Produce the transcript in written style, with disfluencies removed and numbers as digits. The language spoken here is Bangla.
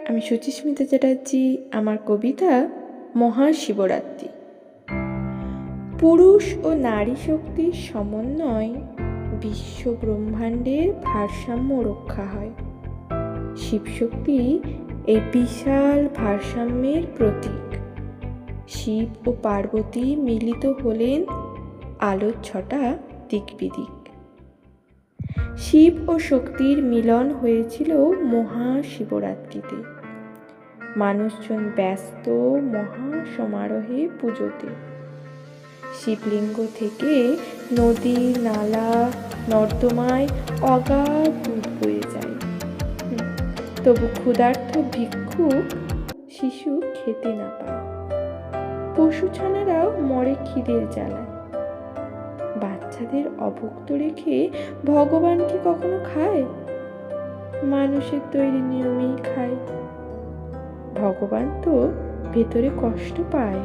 আমি সুচিস্মিতা চ্যাটার্জি। আমার কবিতা মহাশিবরাত্রি। পুরুষ ও নারী শক্তির সমন্বয় বিশ্ব ব্রহ্মাণ্ডের ভারসাম্য রক্ষা হয়। শিবশক্তি এই বিশাল ভারসাম্যের প্রতীক। শিব ও পার্বতী মিলিত হলেন আলোর ছটা দিকবিদিক। শিব ও শক্তির মিলন হয়েছিল মহাশিবরাত্রিতে। মানুষজন ব্যস্ত মহাসমারোহে পুজোতে। শিবলিঙ্গ থেকে নদী, নালা, নর্দমায় অগাধ দুধ বয়ে যায়। তবু ক্ষুধার্ত ভিক্ষুক শিশু খেতে না পায়। পশু ছানারাও মরে খিদের জ্বালায়। বাচ্চাদের অভুক্ত রেখে ভগবান কি কখনো খায়? মানুষের তৈরি নিয়মেই খায়। ভগবান তো ভেতরে কষ্ট পায়।